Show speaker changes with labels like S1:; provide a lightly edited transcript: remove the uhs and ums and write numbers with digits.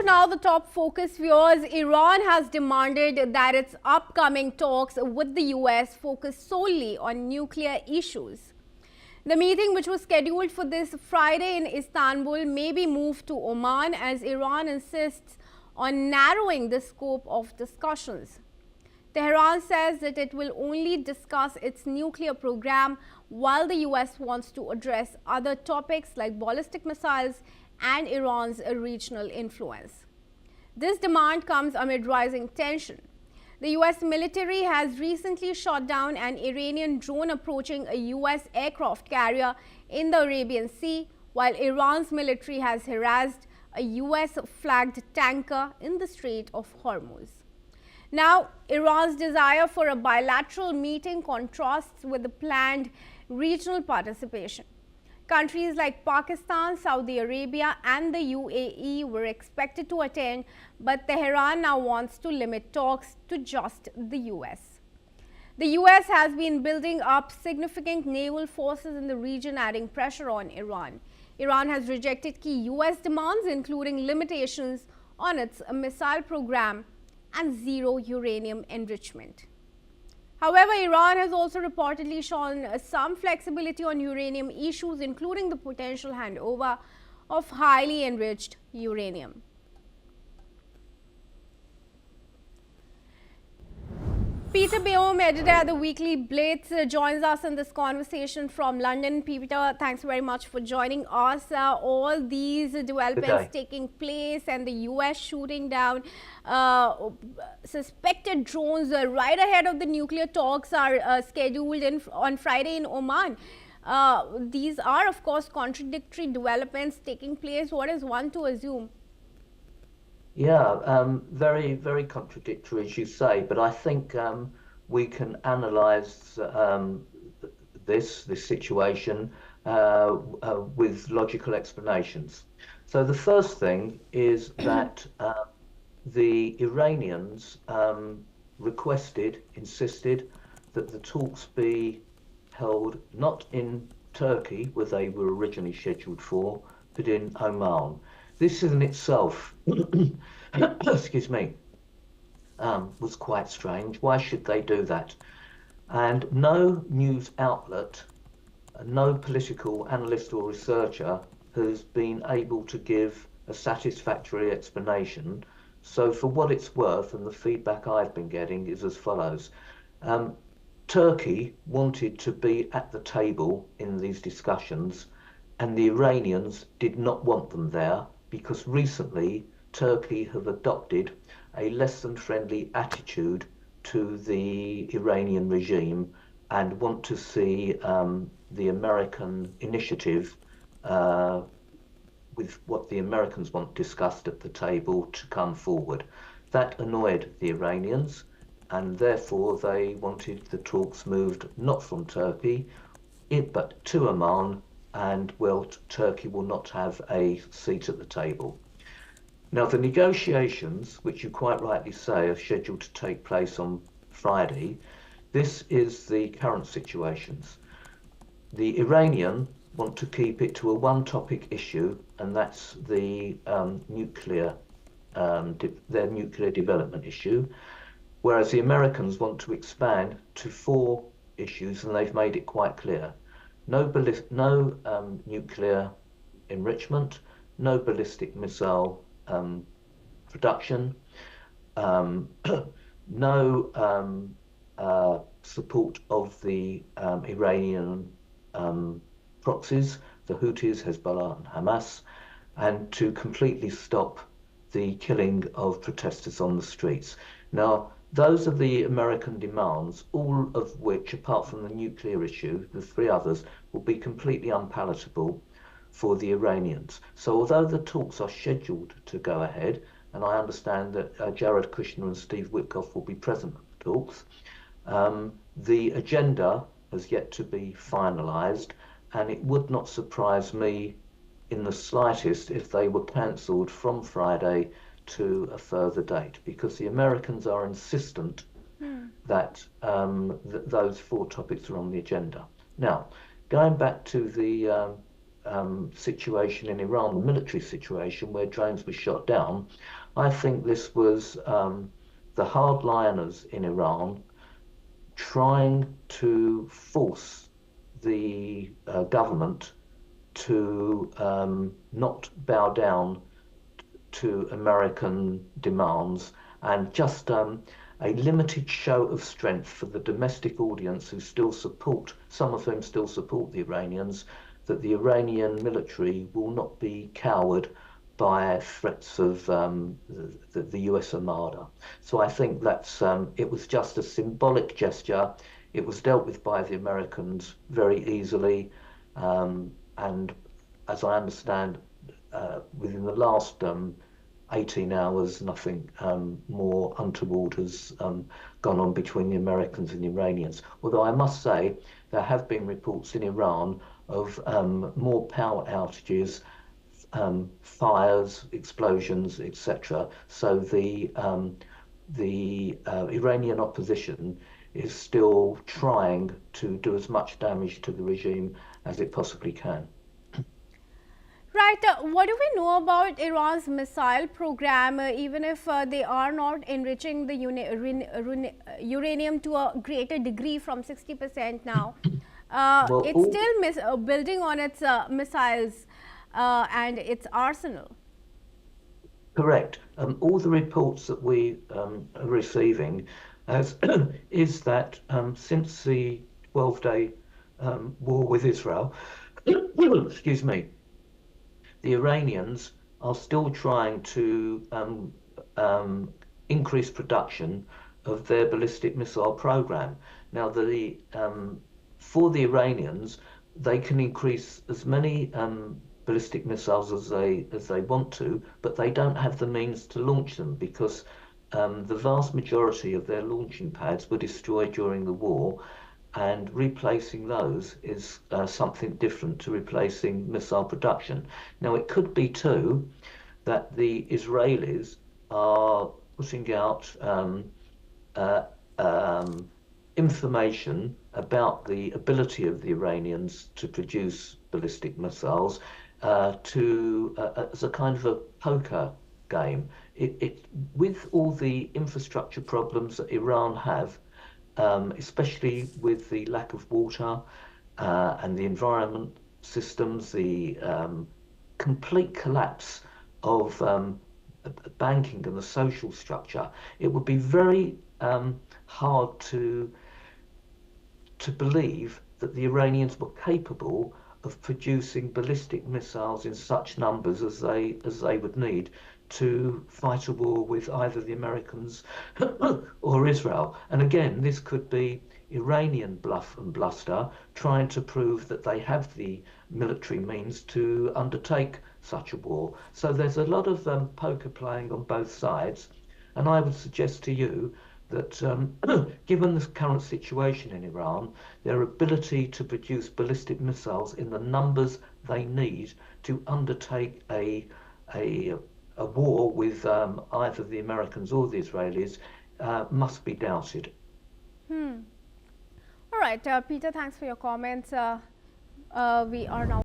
S1: to now the top focus, viewers. Iran has demanded that its upcoming talks with the US focus solely on nuclear issues. The meeting, which was scheduled for this Friday in Istanbul, may be moved to Oman as Iran insists on narrowing the scope of discussions. Tehran says that it will only discuss its nuclear program, while the US wants to address other topics like ballistic missiles and Iran's regional influence. This demand comes amid rising tension. The US military has recently shot down an Iranian drone approaching a US aircraft carrier in the Arabian Sea, while Iran's military has harassed a US-flagged tanker in the Strait of Hormuz. Now, Iran's desire for a bilateral meeting contrasts with the planned regional participation. Countries like Pakistan, Saudi Arabia and the UAE were expected to attend, but Tehran now wants to limit talks to just the US. The US has been building up significant naval forces in the region, adding pressure on Iran. Iran has rejected key US demands, including limitations on its missile program and zero uranium enrichment. However, Iran has also reportedly shown some flexibility on uranium issues, including the potential handover of highly enriched uranium. Peter Baum, editor at the Weekly Blitz, joins us in this conversation from London. Peter, thanks very much for joining us. All these developments taking place and the US shooting down suspected drones right ahead of the nuclear talks are scheduled on Friday in Oman. These are, of course, contradictory developments taking place. What is one to assume?
S2: Yeah, very, very contradictory, as you say, but I think we can analyze this situation with logical explanations. So the first thing is that the Iranians insisted that the talks be held not in Turkey, where they were originally scheduled for, but in Oman. This in itself, excuse me, was quite strange. Why should they do that? And no news outlet, no political analyst or researcher has been able to give a satisfactory explanation. So for what it's worth, and the feedback I've been getting is as follows. Turkey wanted to be at the table in these discussions, and the Iranians did not want them there, because recently Turkey have adopted a less than friendly attitude to the Iranian regime and want to see the American initiative with what the Americans want discussed at the table to come forward. That annoyed the Iranians, and therefore they wanted the talks moved not from Turkey but to Oman, and well, Turkey will not have a seat at the table. Now, the negotiations, which you quite rightly say are scheduled to take place on Friday, this is the current situations. The Iranian want to keep it to a one-topic issue, and that's the their nuclear development issue, whereas the Americans want to expand to 4 issues, and they've made it quite clear. No nuclear enrichment, no ballistic missile production, no support of the Iranian proxies, the Houthis, Hezbollah and Hamas, and to completely stop the killing of protesters on the streets. Now, those are the American demands, all of which, apart from the nuclear issue, the 3 others, will be completely unpalatable for the Iranians. So although the talks are scheduled to go ahead, and I understand that Jared Kushner and Steve Witkoff will be present at the talks, the agenda has yet to be finalised, and it would not surprise me in the slightest if they were cancelled from Friday to a further date, because the Americans are insistent that those 4 topics are on the agenda. Now, going back to the situation in Iran, the military situation where drones were shot down. I think this was the hardliners in Iran trying to force the government to not bow down to American demands, and just a limited show of strength for the domestic audience who still support, some of whom still support the Iranians, that the Iranian military will not be cowed by threats of the US Armada. So I think that's it was just a symbolic gesture. It was dealt with by the Americans very easily, and as I understand, within the last 18 hours, nothing more untoward has gone on between the Americans and the Iranians. Although I must say, there have been reports in Iran of more power outages, fires, explosions, etc. So the Iranian opposition is still trying to do as much damage to the regime as it possibly can.
S1: Right. What do we know about Iran's missile program, even if they are not enriching the uranium to a greater degree from 60% now?
S2: Well,
S1: It's still building on its missiles and its arsenal.
S2: correct. All the reports that we are receiving is that since the 12-day war with Israel, excuse me, the Iranians are still trying to increase production of their ballistic missile program. Now, for the Iranians, they can increase as many ballistic missiles as they want to, but they don't have the means to launch them because the vast majority of their launching pads were destroyed during the war, and replacing those is something different to replacing missile production. Now, it could be too that the Israelis are putting out information about the ability of the Iranians to produce ballistic missiles as a kind of a poker game. With all the infrastructure problems that Iran have, especially with the lack of water and the environment systems, the complete collapse of banking and the social structure, it would be very hard to believe that the Iranians were capable of producing ballistic missiles in such numbers as they would need to fight a war with either the Americans or Israel. And again, this could be Iranian bluff and bluster, trying to prove that they have the military means to undertake such a war. So there's a lot of poker playing on both sides. And I would suggest to you that given the current situation in Iran, their ability to produce ballistic missiles in the numbers they need to undertake a war with either the Americans or the Israelis must be doubted.
S1: All right, Peter, thanks for your comments. We are now